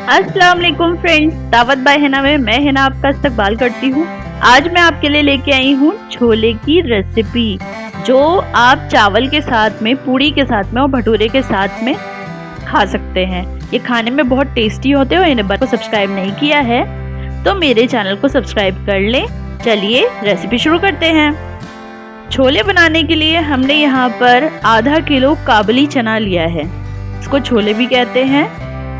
अस्सलाम वालेकुम फ्रेंड्स, दावत बाय हिना में मैं हिना आपका इस्तकबाल करती हूँ। आज मैं आपके लिए लेके आई हूँ छोले की रेसिपी, जो आप चावल के साथ में, पूड़ी के साथ में और भटूरे के साथ में खा सकते हैं। ये खाने में बहुत टेस्टी होते हैं। इन्हें को सब्सक्राइब नहीं किया है तो मेरे चैनल को सब्सक्राइब कर लें। चलिए रेसिपी शुरू करते हैं। छोले बनाने के लिए हमने यहाँ पर आधा किलो काबुली चना लिया है। इसको छोले भी कहते हैं।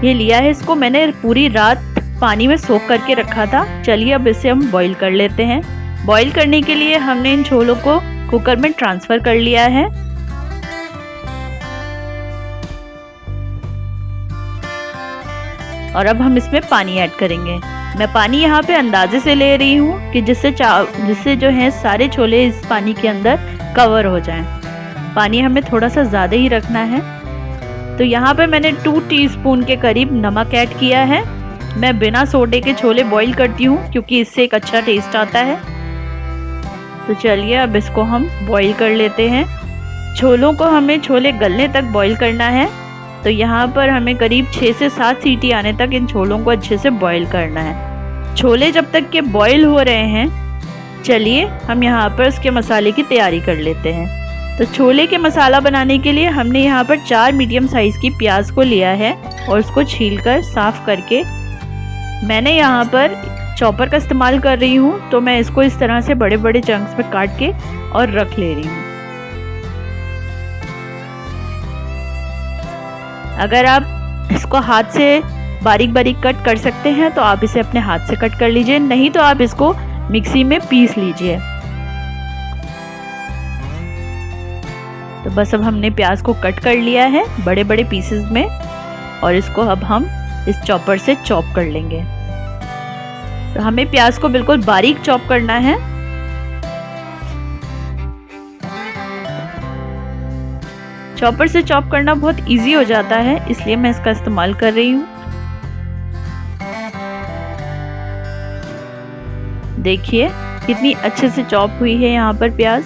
ये लिया है, इसको मैंने पूरी रात पानी में सोख करके रखा था। चलिए अब इसे हम बॉईल कर लेते हैं। बॉईल करने के लिए हमने इन छोलों को कुकर में ट्रांसफ़र कर लिया है। और अब हम इसमें पानी ऐड करेंगे। मैं पानी यहाँ पे अंदाजे से ले रही हूँ कि जिससे जो है सारे छोले इस पानी के अंदर कवर हो जाएं। पानी हमें थोड़ा सा ज़्यादा ही रखना है। तो यहाँ पे मैंने 2 टीस्पून के करीब नमक ऐड किया है। मैं बिना सोडे के छोले बॉईल करती हूँ क्योंकि इससे एक अच्छा टेस्ट आता है। तो चलिए अब इसको हम बॉईल कर लेते हैं। छोलों को हमें छोले गलने तक बॉईल करना है। तो यहाँ पर हमें करीब 6 से 7 सीटी आने तक इन छोलों को अच्छे से बॉईल करना है। छोले जब तक के बॉईल हो रहे हैं, चलिए हम यहाँ पर उसके मसाले की तैयारी कर लेते हैं। तो छोले के मसाला बनाने के लिए हमने यहाँ पर 4 मीडियम साइज़ की प्याज को लिया है और उसको छीलकर साफ़ करके मैंने यहाँ पर चॉपर का इस्तेमाल कर रही हूँ। तो मैं इसको इस तरह से बड़े बड़े चंक्स में काट के और रख ले रही हूँ। अगर आप इसको हाथ से बारीक बारीक कट कर सकते हैं तो आप इसे अपने हाथ से कट कर लीजिए, नहीं तो आप इसको मिक्सी में पीस लीजिए। तो बस अब हमने प्याज को कट कर लिया है बड़े बड़े पीसेस में और इसको अब हम इस चॉपर से चॉप कर लेंगे। तो हमें प्याज को बिल्कुल बारीक चॉप करना है। चॉपर से चॉप करना बहुत इजी हो जाता है, इसलिए मैं इसका इस्तेमाल कर रही हूँ। देखिए कितनी अच्छे से चॉप हुई है यहाँ पर प्याज।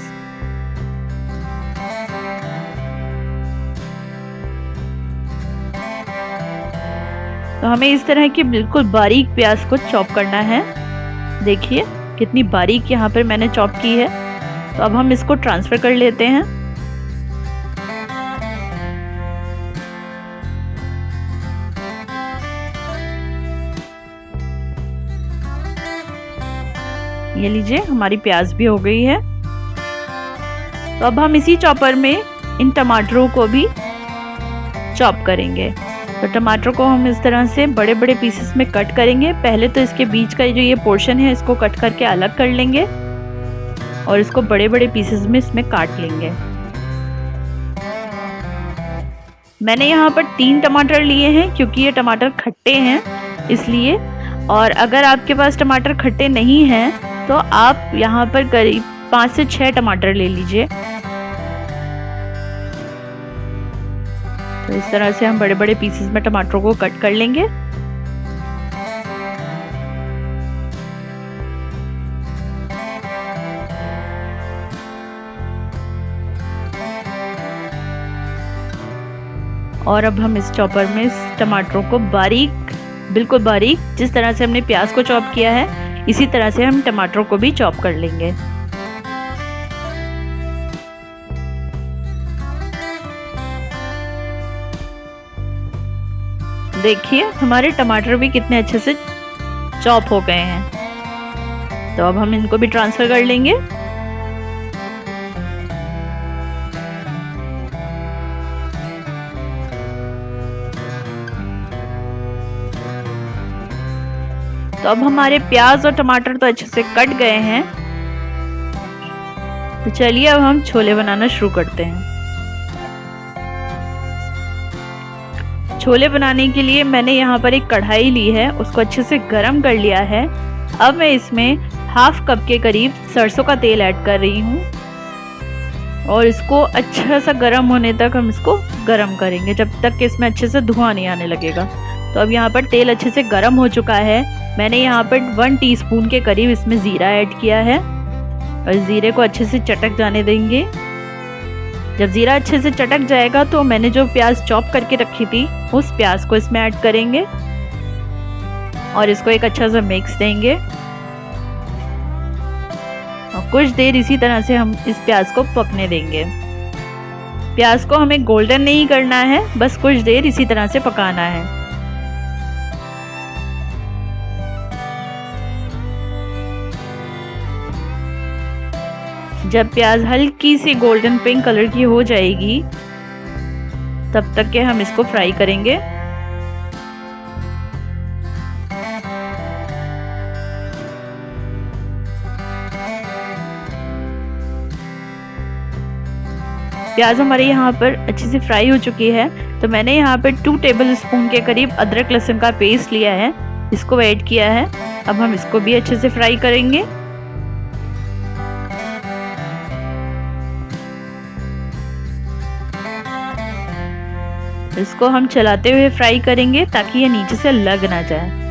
तो हमें इस तरह की बिल्कुल बारीक प्याज को चॉप करना है। देखिए कितनी बारीक यहाँ पर मैंने चॉप की है। तो अब हम इसको ट्रांसफ़र कर लेते हैं। ये लीजिए हमारी प्याज भी हो गई है। तो अब हम इसी चॉपर में इन टमाटरों को भी चॉप करेंगे। तो टमाटर को हम इस तरह से बड़े बड़े पीसेस में कट करेंगे। पहले तो इसके बीच का जो ये पोर्शन है इसको कट करके अलग कर लेंगे और इसको बड़े बड़े पीसेस में इसमें काट लेंगे। मैंने यहाँ पर 3 टमाटर लिए हैं क्योंकि ये टमाटर खट्टे हैं इसलिए। और अगर आपके पास टमाटर खट्टे नहीं हैं तो आप यहाँ पर करीब 5 से 6 टमाटर ले लीजिए। तो इस तरह से हम बड़े बड़े पीसेस में टमाटरों को कट कर लेंगे। और अब हम इस चॉपर में इस टमाटरों को बारीक, बिल्कुल बारीक, जिस तरह से हमने प्याज को चॉप किया है इसी तरह से हम टमाटरों को भी चॉप कर लेंगे। देखिए हमारे टमाटर भी कितने अच्छे से चॉप हो गए हैं। तो अब हम इनको भी ट्रांसफ़र कर लेंगे। तो अब हमारे प्याज और टमाटर तो अच्छे से कट गए हैं। तो चलिए अब हम छोले बनाना शुरू करते हैं। छोले बनाने के लिए मैंने यहाँ पर एक कढ़ाई ली है, उसको अच्छे से गरम कर लिया है। अब मैं इसमें ½ कप के करीब सरसों का तेल ऐड कर रही हूँ और इसको अच्छा सा गरम होने तक हम इसको गरम करेंगे, जब तक कि इसमें अच्छे से धुआं नहीं आने लगेगा। तो अब यहाँ पर तेल अच्छे से गरम हो चुका है। मैंने यहाँ पर 1 टीस्पून के करीब इसमें ज़ीरा ऐड किया है और ज़ीरे को अच्छे से चटक जाने देंगे। जब ज़ीरा अच्छे से चटक जाएगा तो मैंने जो प्याज चॉप करके रखी थी उस प्याज को इसमें ऐड करेंगे और इसको एक अच्छा सा मिक्स देंगे और कुछ देर इसी तरह से हम इस प्याज को पकने देंगे। प्याज को हमें गोल्डन नहीं करना है, बस कुछ देर इसी तरह से पकाना है। जब प्याज हल्की सी गोल्डन पिंक कलर की हो जाएगी तब तक के हम इसको फ्राई करेंगे। प्याज हमारे यहाँ पर अच्छे से फ्राई हो चुकी है, तो मैंने यहाँ पर 2 टेबल स्पून के करीब अदरक लहसुन का पेस्ट लिया है, इसको ऐड किया है। अब हम इसको भी अच्छे से फ्राई करेंगे। इसको हम चलाते हुए फ्राई करेंगे ताकि ये नीचे से लग ना जाए।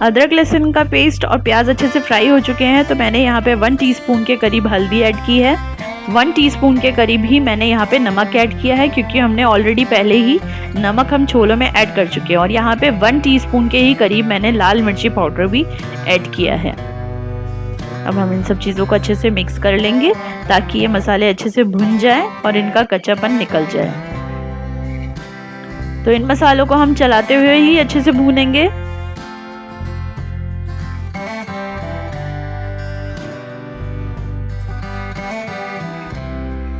अदरक लहसुन का पेस्ट और प्याज अच्छे से फ्राई हो चुके हैं, तो मैंने यहाँ पे 1 टीस्पून के करीब हल्दी ऐड की है। 1 टीस्पून के करीब ही मैंने यहाँ पे नमक ऐड किया है, क्योंकि हमने ऑलरेडी पहले ही नमक हम छोलों में ऐड कर चुके हैं। और यहाँ पे 1 टीस्पून के ही करीब मैंने लाल मिर्ची पाउडर भी ऐड किया है। अब हम इन सब चीज़ों को अच्छे से मिक्स कर लेंगे ताकि ये मसाले अच्छे से भुन जाए और इनका कच्चापन निकल जाए। तो इन मसालों को हम चलाते हुए ही अच्छे से भूनेंगे।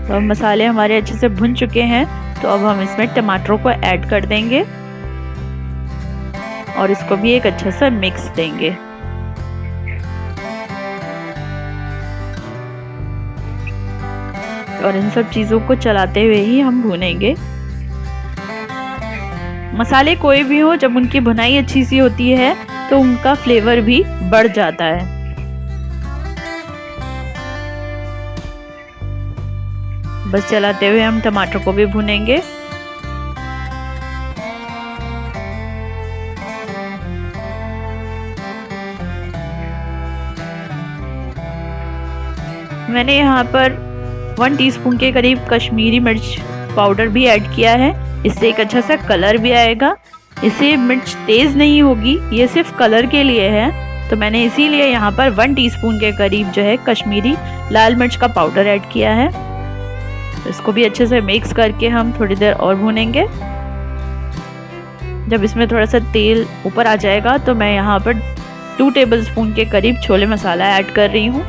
तो अब मसाले हमारे अच्छे से भुन चुके हैं, तो अब हम इसमें टमाटरों को ऐड कर देंगे और इसको भी एक अच्छा सा मिक्स देंगे। और इन सब चीज़ों को चलाते हुए ही हम भूनेंगे। मसाले कोई भी हो, जब उनकी भुनाई अच्छी सी होती है तो उनका फ्लेवर भी बढ़ जाता है। बस चलाते हुए हम टमाटर को भी भूनेंगे। मैंने यहाँ पर 1 टीस्पून के करीब कश्मीरी मिर्च पाउडर भी ऐड किया है, इससे एक अच्छा सा कलर भी आएगा। इससे मिर्च तेज़ नहीं होगी, ये सिर्फ कलर के लिए है, तो मैंने इसीलिए यहाँ पर 1 टीस्पून के करीब जो है कश्मीरी लाल मिर्च का पाउडर ऐड किया है। इसको भी अच्छे से मिक्स करके हम थोड़ी देर और भूनेंगे। जब इसमें थोड़ा सा तेल ऊपर आ जाएगा तो मैं यहाँ पर 2 टेबल स्पून के करीब छोले मसाला ऐड कर रही हूँ,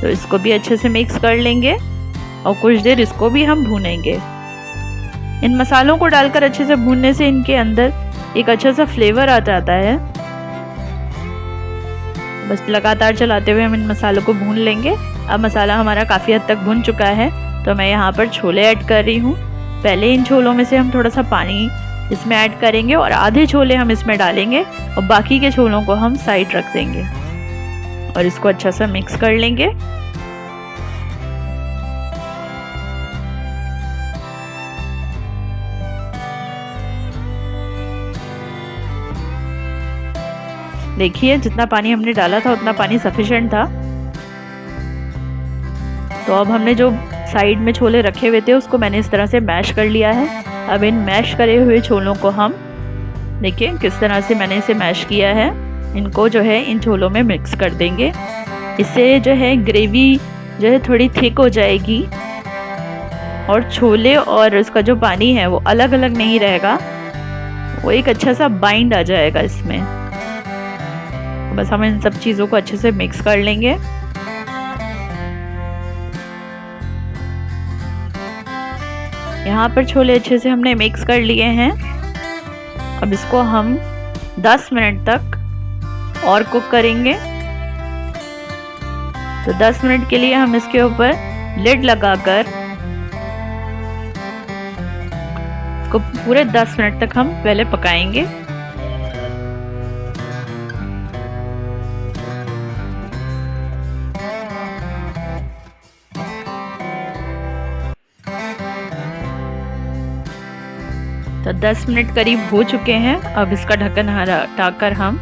तो इसको भी अच्छे से मिक्स कर लेंगे और कुछ देर इसको भी हम भूनेंगे। इन मसालों को डालकर अच्छे से भूनने से इनके अंदर एक अच्छा सा फ्लेवर आ जाता है। बस लगातार चलाते हुए हम इन मसालों को भून लेंगे। अब मसाला हमारा काफ़ी हद तक भुन चुका है, तो मैं यहाँ पर छोले ऐड कर रही हूँ। पहले इन छोलों में से हम थोड़ा सा पानी इसमें ऐड करेंगे और आधे छोले हम इसमें डालेंगे और बाकी के छोलों को हम साइड रख देंगे और इसको अच्छा सा मिक्स कर लेंगे। देखिए जितना पानी हमने डाला था उतना पानी सफिशिएंट था। तो अब हमने जो साइड में छोले रखे हुए थे उसको मैंने इस तरह से मैश कर लिया है। अब इन मैश करे हुए छोलों को हम देखिए किस तरह से मैंने इसे मैश किया है, इनको जो है इन छोलों में मिक्स कर देंगे। इससे जो है ग्रेवी जो है थोड़ी थिक हो जाएगी और छोले और उसका जो पानी है वो अलग अलग नहीं रहेगा, वो एक अच्छा सा बाइंड आ जाएगा इसमें। बस हम इन सब चीज़ों को अच्छे से मिक्स कर लेंगे। यहाँ पर छोले अच्छे से हमने मिक्स कर लिए हैं। अब इसको हम 10 मिनट तक और कुक करेंगे। तो 10 मिनट के लिए हम इसके ऊपर लिड लगाकर इसको पूरे 10 मिनट तक हम पहले पकाएंगे। तो 10 मिनट करीब हो चुके हैं। अब इसका ढक्कन हटाकर हम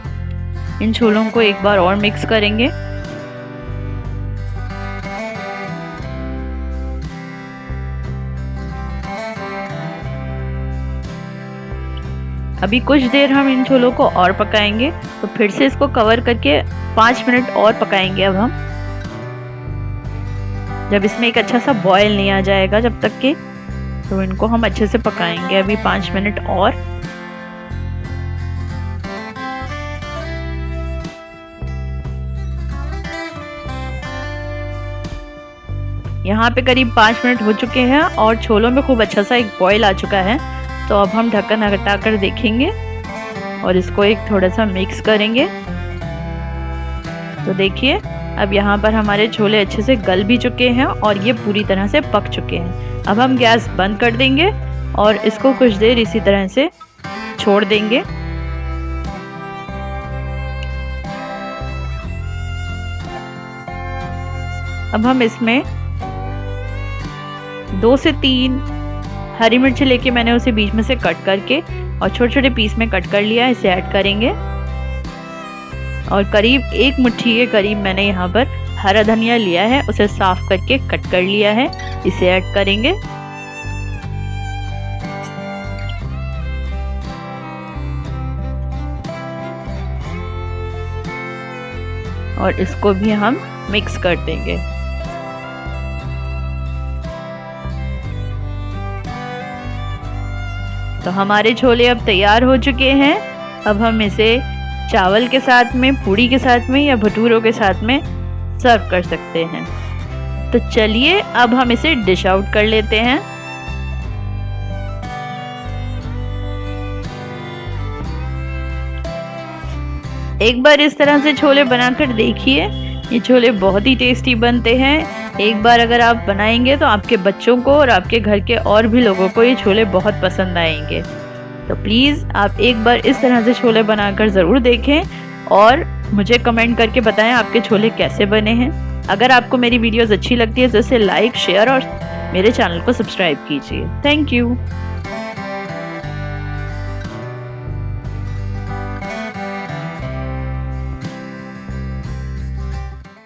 इन छोलों को एक बार और मिक्स करेंगे। अभी कुछ देर हम इन छोलों को और पकाएंगे, तो फिर से इसको कवर करके 5 मिनट और पकाएंगे। अब हम जब इसमें एक अच्छा सा बॉयल नहीं आ जाएगा जब तक के, तो इनको हम अच्छे से पकाएंगे अभी 5 मिनट और। यहाँ पे करीब 5 मिनट हो चुके हैं और छोलों में खूब अच्छा सा एक बॉयल आ चुका है। तो अब हम ढक्कन हटाकर देखेंगे और इसको एक थोड़ा सा मिक्स करेंगे। तो देखिए अब यहाँ पर हमारे छोले अच्छे से गल भी चुके हैं और ये पूरी तरह से पक चुके हैं। अब हम गैस बंद कर देंगे और इसको कुछ देर इसी तरह से छोड़ देंगे। अब हम इसमें 2 से 3 हरी मिर्च लेके मैंने उसे बीच में से कट करके और छोटे छोटे पीस में कट कर लिया, इसे ऐड करेंगे। और करीब 1 मुट्ठी के करीब मैंने यहाँ पर हरा धनिया लिया है, उसे साफ करके कट कर लिया है, इसे ऐड करेंगे। और इसको भी हम मिक्स कर देंगे। तो हमारे छोले अब तैयार हो चुके हैं। अब हम इसे चावल के साथ में, पूड़ी के साथ में या भटूरों के साथ में सर्व कर सकते हैं। तो चलिए अब हम इसे डिश आउट कर लेते हैं। एक बार इस तरह से छोले बनाकर देखिए, ये छोले बहुत ही टेस्टी बनते हैं। एक बार अगर आप बनाएंगे तो आपके बच्चों को और आपके घर के और भी लोगों को ये छोले बहुत पसंद आएंगे। तो प्लीज़ आप एक बार इस तरह से छोले बनाकर ज़रूर देखें और मुझे कमेंट करके बताएं आपके छोले कैसे बने हैं। अगर आपको मेरी वीडियोस अच्छी लगती है तो इसे लाइक, शेयर और मेरे चैनल को सब्सक्राइब कीजिए। Thank you.